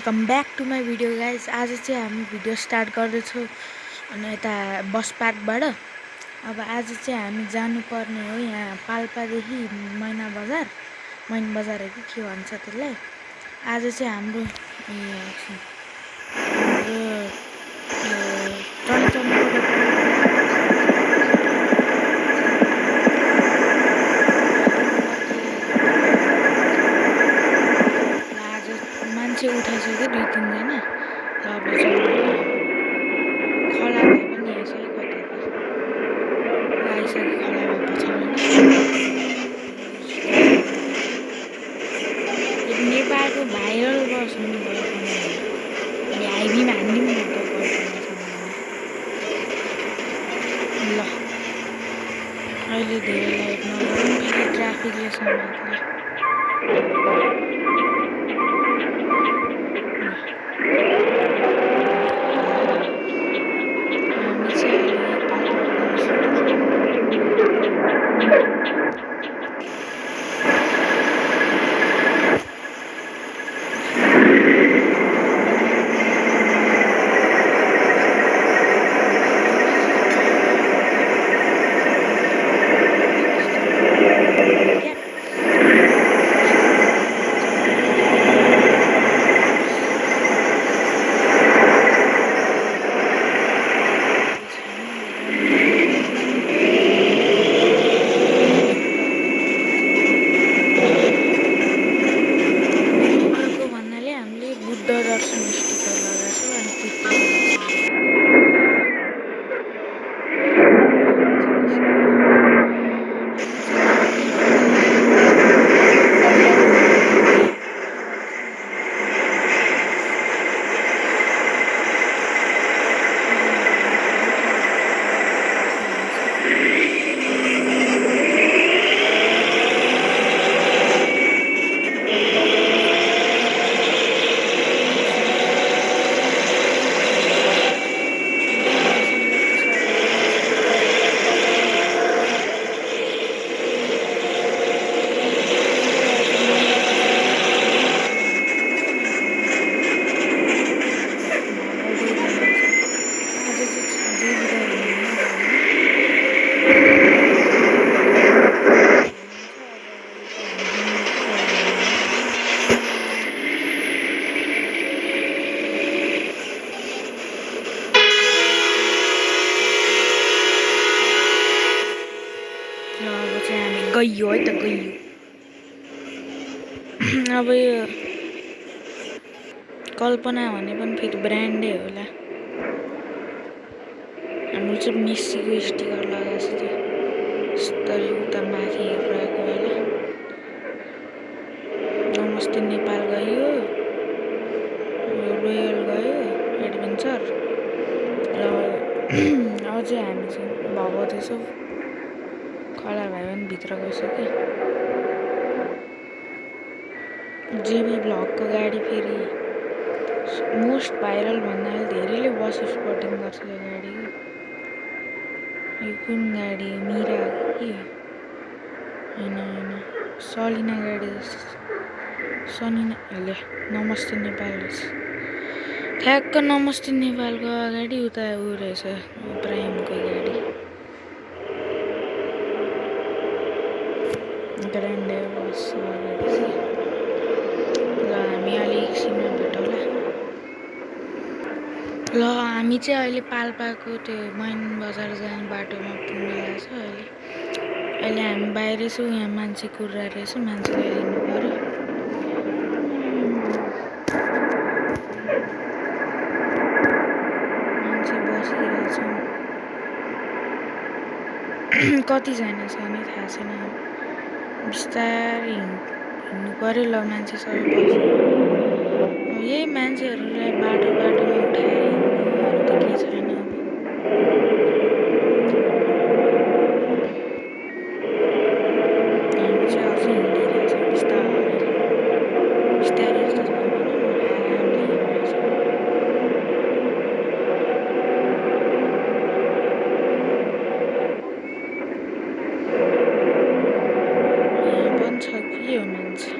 Welcome back to my video guys. आज चाहिँ हामी भिडियो स्टार्ट गर्दैछौँ अनि यता बस पार्कबाट। अब आज चाहिँ हामी जानुपर्ने हो यहाँ पाल्पादेखि मैना बजार हो कि के भन्छ त्यसलाई। आज चाहिँ हाम्रो मान्छे उठाइसक्यो 2-3 जना। अब खोला भाइ पनि आइसक्यो, कति आइसक्यो खोला भाइ पछाडि। नेपालको भाइरल बस हुनु भयो अनि हाइवेमा हान्दिउँ न त ल। अहिले धेरै लाइट नगरौँ, फेरि ट्राफिकले समात्ला। गयो है त गयो। अब यो कल्पना भने पनि फेरि ब्रान्डै होला। हाम्रो चाहिँ मेस्सीको स्टिकर लगाएको छ त्यो स्तरी उता माथि हेरिरहेको होला। नमस्ते नेपाल गयो, रोयल गयो, एडभेन्चर। र अझै हामी चाहिँ भगाउँदैछौँ। खोला भाइ पनि भित्र गइसक्यो। जेबी ब्लगको गाडी फेरि मोस्ट भाइरल भन्नाले धेरैले बस स्पटिङ गर्छ यो गाडीको। यो कुन गाडी हो? मिरा के होइन सलिना गाडी सनिना ले नमस्ते नेपाल ठ्याक्क नमस्ते नेपालको अगाडि उता ऊ रहेछ प्राइमको गाडी। ग्रान्डे बस अगाडि चाहिँ ल हामी अलिक एकछिनमा भेटौँला। ल हामी चाहिँ अहिले पाल्पाको त्यो मैन बजार जाने बाटोमा पुग्नेला छ। अहिले हामी बाहिरै छौँ, यहाँ मान्छे कुरिरहेको रहेछ, मान्छेलाई लिनु पऱ्यो। मान्छे बसिरहेछ, कतिजना छ नि थाहा छैन। बिस्तारै हिँड्नु पऱ्यो। ल मान्छे सबै बस्यो। यही मान्छेहरूलाई बाटोमा उठाएर हिँड्नुहरू त केही छैन। हामी चाहिँ अझै हिँडिरहेछौँ बिस्तारै बिस्तारै जस्तो छ भने आरामले हिँडिरहेछौँ। यहाँ पनि छ कि यो मान्छे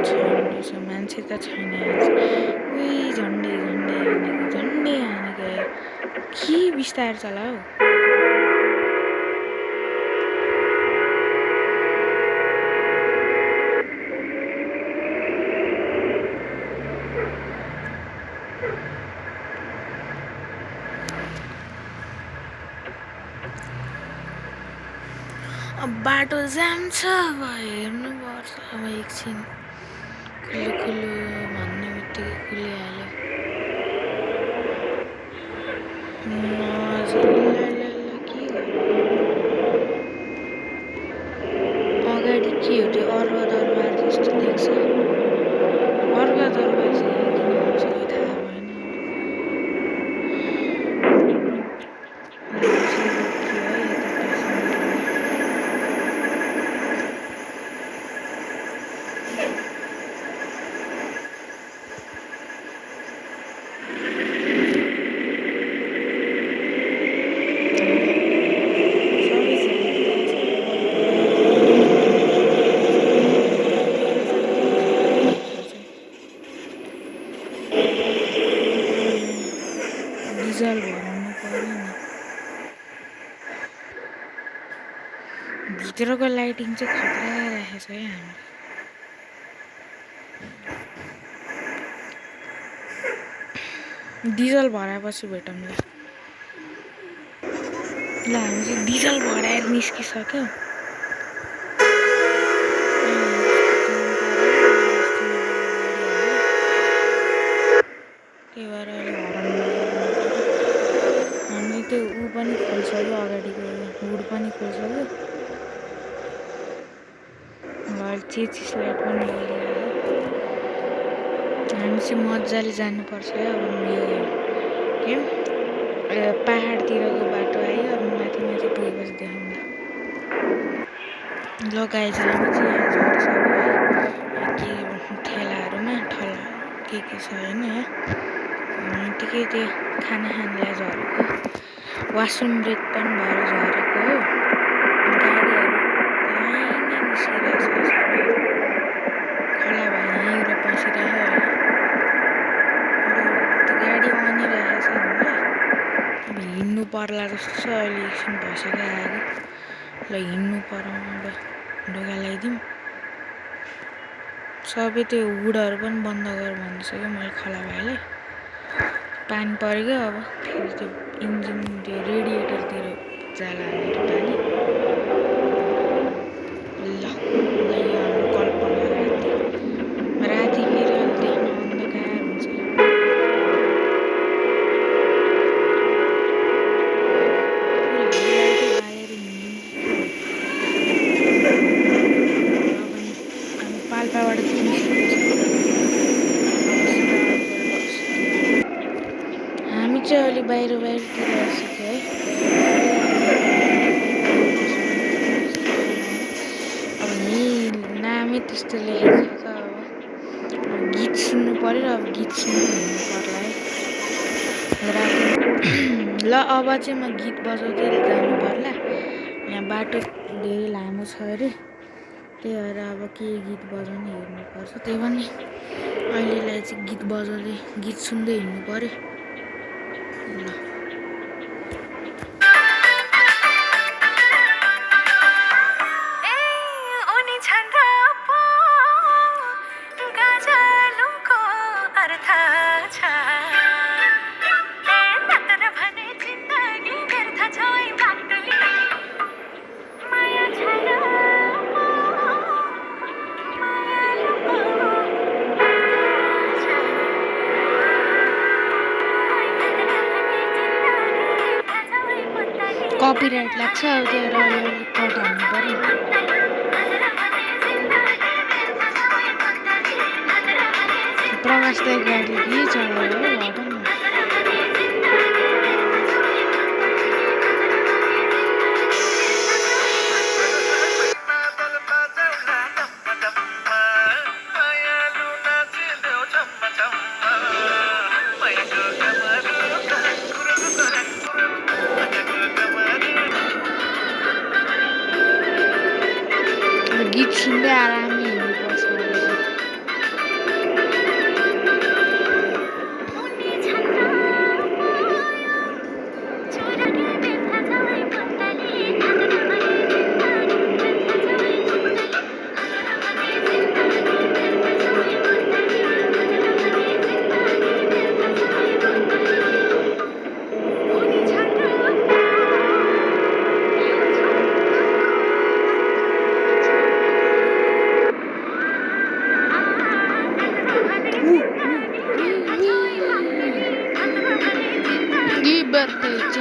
छैन रहेछ, मान्छे त छैन। उही झन्डै हानेको के बिस्तारै चला हौ। अब बाटो जाम छ, अब हेर्नुपर्छ। अब एकछिन खुल्लो भन्ने बित्तिकै खुलिहाल्यो। के अगाडि के हो त्यो अर्घ दरबार जस्तो देख्छ। अर्घ दरबार चाहिँ किन भन्छ कि थाहा भएन। डिजल भराउनु पर्यो नि। भित्रको लाइटिङ चाहिँ खतरा राखेको छ है हामीले। डिजल भराएपछि भेटौँ ल। हामी चाहिँ डिजल भराएर निस्किसक्यो। त्यही भएर अहिले हराउनु हामीले त्यो ऊ पनि खोलिसक्यो, अगाडिको हुड पनि खोलिसक्यो। अहिले चेचिस लाइट पनि बलिरहेको। हामी चाहिँ मजाले जानुपर्छ है। अब यो के पहाडतिरको बाटो आयो। अब माथि पुगेपछि देखाउँदा ल गाइज, हामी चाहिँ यहाँ झरिसक्यो है। के ठेलाहरूमा के छ होइन। ठिकै त्यो खाना खानलाई झरेको, वासरुम ब्रेक पनि भएर झरेको हो। गाडीहरू लाइनै निस्किरहेको छ। खोला भयो यहीँबाट बसिरहेको होइन। त्यो गाडी आनिरहेको छ हामीलाई। अब हिँड्नु पर्ला जस्तो छ। अहिले एकछिन भइसक्यो आएको। ल हिँड्नु पर्यो। अब ढोका लगाइदिउँ। सबै त्यो हुडहरू पनि बन्द गर भनिसक्यो मैले खोला भाइलाई। पानी पऱ्यो। अब फेरि त्यो इन्जिन त्यो रेडिएटरतिर जाला हालेर पानी। ल यो हाम्रो कल्पना राति फेरि देख्न अन्धकार हुन्छ। पाल्पाबाट हामी चाहिँ अलि बाहिरतिर आइसक्यो है। अब यहीँ नामै त्यस्तो लेखेको छ। अब गीत सुन्नु पर्यो। अब गीत सुन्नु हिँड्नु पर्ला है राति। ल अब चाहिँ म गीत बजाउँदै जानु पर्ला। यहाँ बाटो धेरै लामो छ अरे। त्यही भएर अब के गीत बजाउने हेर्नुपर्छ। त्यही पनि अहिलेलाई चाहिँ गीत बजाउँदै गीत सुन्दै हिँड्नु पर्यो। ल कपिराइट लाग्छ। अब त्यो अलिअलि कट हाल्नु पर्यो। प्रकाश दाइ गाडी के चलायो हो भन न। गीत सुन्दै आरामले हिँड्नुपर्छ। रहेछ।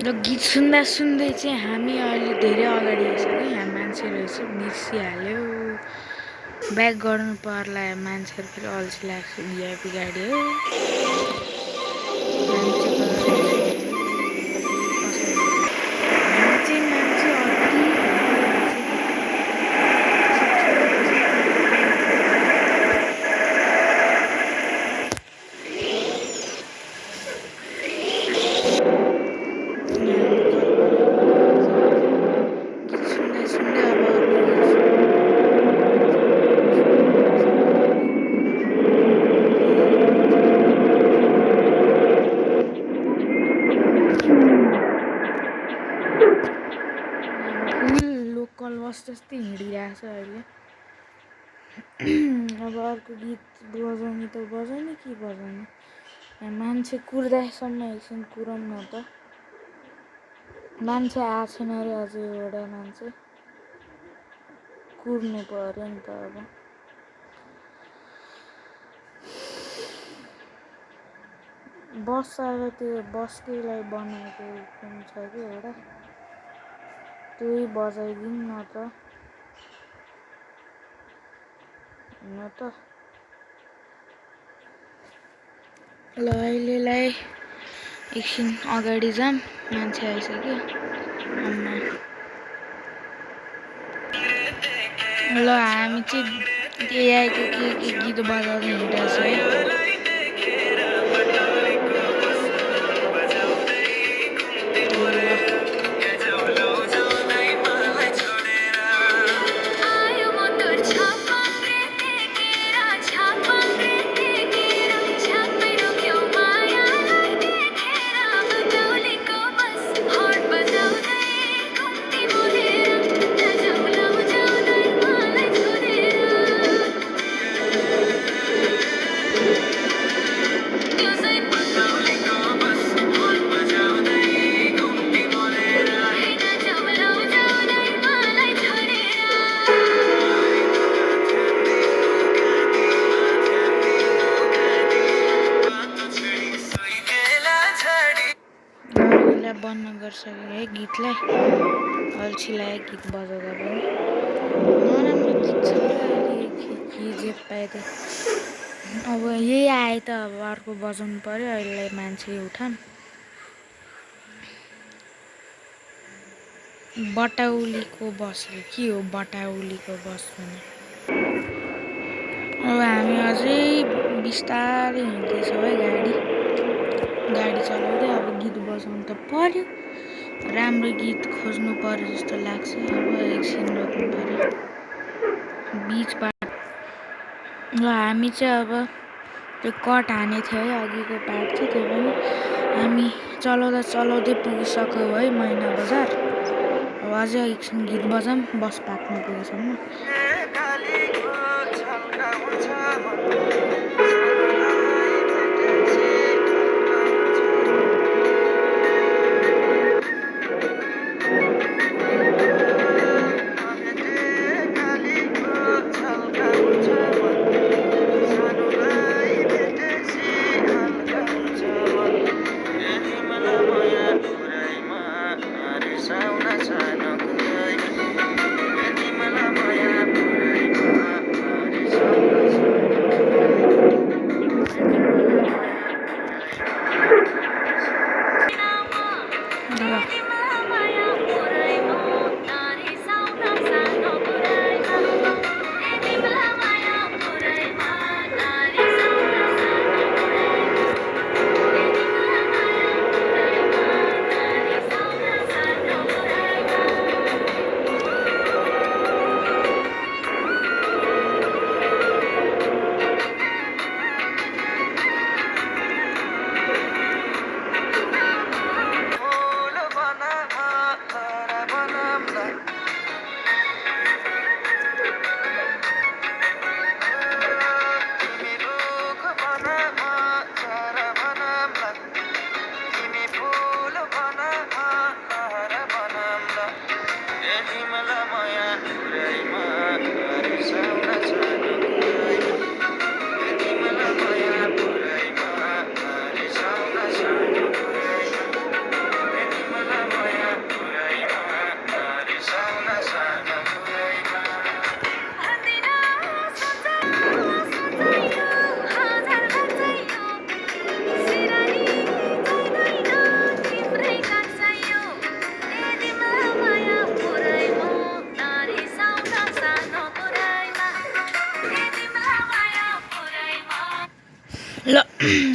र गीत सुन्दा सुन्दै चाहिँ हामी अहिले धेरै अगाडि आइसक्यो। यहाँ मान्छे रहेछ, बिर्सिहाल्यो। ब्याक गर्नु पर्ला, मान्छेहरू फेरि अल्छी लाग्छ। भिआइपी गाडी हो। लोकल बस जस्तै हिँडिरहेछ अहिले। अब अर्को गीत बजाउने त बजाउने कि बजाउने। यहाँ मान्छे कुर्दासम्म एकछिन कुरौँ न त। मान्छे आएको छैन अरे अझै एउटा मान्छे। कुर्नु पऱ्यो नि त अब। बस अब त्यो बसकैलाई बनाएको पनि छ कि एउटा, त्यही बजाइदिउँ न त। ल अहिलेलाई एकछिन अगाडि जाऊँ, मान्छे आइसक्यो। ल हामी चाहिँ एआईको के गीत बजाउँदै हिँडेको छ है। बन्द गरिसक्यो है गीतलाई। अल्छी लाग्यो गीत बजाउँदा पनि। नराम्रो गीत छ के जे पाइदियो। अब यही आयो त अब अर्को बजाउनु पर्यो। अहिले मान्छे उठाम। बटाउलीको बस के हो बटाउलीको बस भने? अब हामी अझै बिस्तारै हिँड्दैछौँ है गाडी चलाउँदै। अब गीत बजाउनु त पर्यो, राम्रो गीत खोज्नु पर्यो जस्तो लाग्छ। अब एकछिन रोक्नु पर्यो बिचबाट। ल हामी चाहिँ अब त्यो कट हाने थियो है, अघिको पार्ट थियो, त्यो पनि हामी चलाउँदै पुगिसक्यौँ है मैना बजार। अब अझै एकछिन गीत बजाऊँ बस पाक्नु पुगेसम्म। ल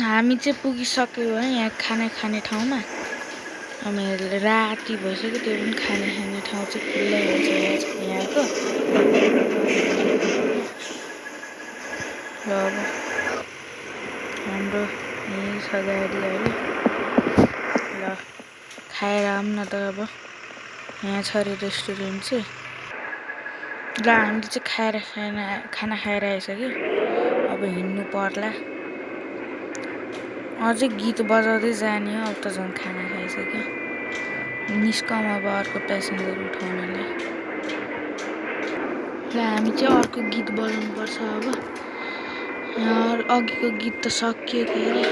हामी चाहिँ पुगिसक्यो है यहाँ खाना खाने ठाउँमा। हामी राति भइसक्यो, त्यो पनि खाने ठाउँ चाहिँ खुल्लै हुन्छ यहाँको। र अब हाम्रो यहीँ छ गाडी अहिले। ल खाएर आऊँ न त अब। यहाँ छ अरे रेस्टुरेन्ट चाहिँ। ल हामीले चाहिँ खाना खाएर आइसक्यो। अब हिँड्नु पर्ला। अझै गीत बजाउँदै जाने हो। अब त झन् खाना खाइसक्यो। निस्कौँ अब अर्को प्यासेन्जर उठाउनलाई। ल हामी चाहिँ अर्को गीत बजाउनुपर्छ अब। यहाँ अघिको गीत त सकियो के अरे।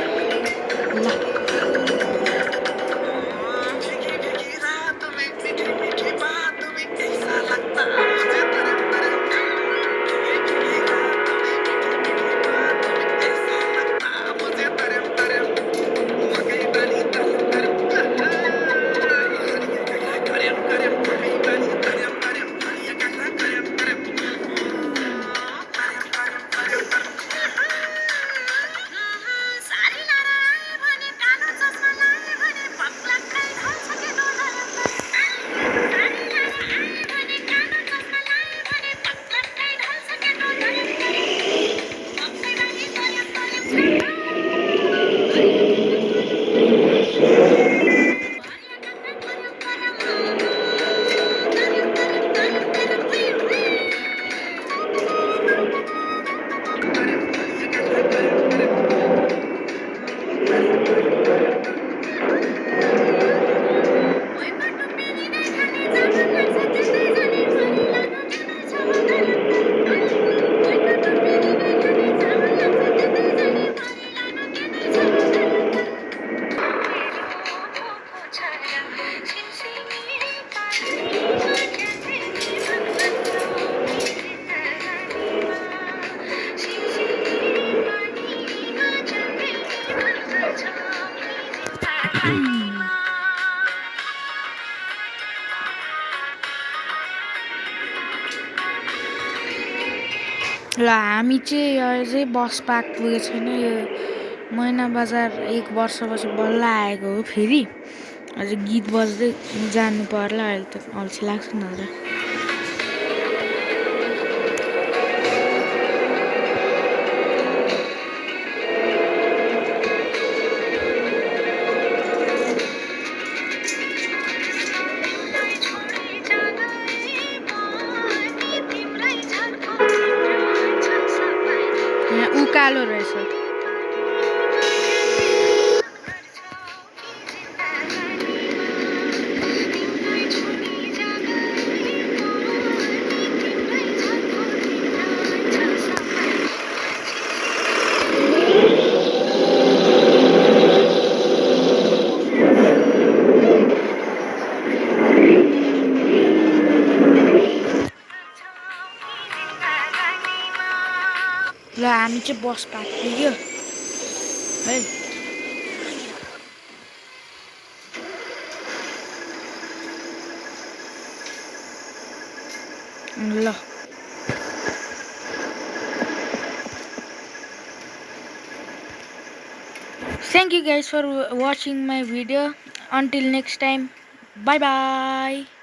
ल हामी चाहिँ अझै बस पार्क पुगेको छैन। यो मैना बजार 1 वर्षपछि बल्ल आएको हो फेरि। अझै गीत बज्दै जानु पर्ला। अहिले त अल्छी लाग्छ नि त। यहाँ उकालो रहेछ। ल हामी चाहिँ बस पार्क पुग्यो है। ल thank you guys for watching my video. Until next time, bye bye.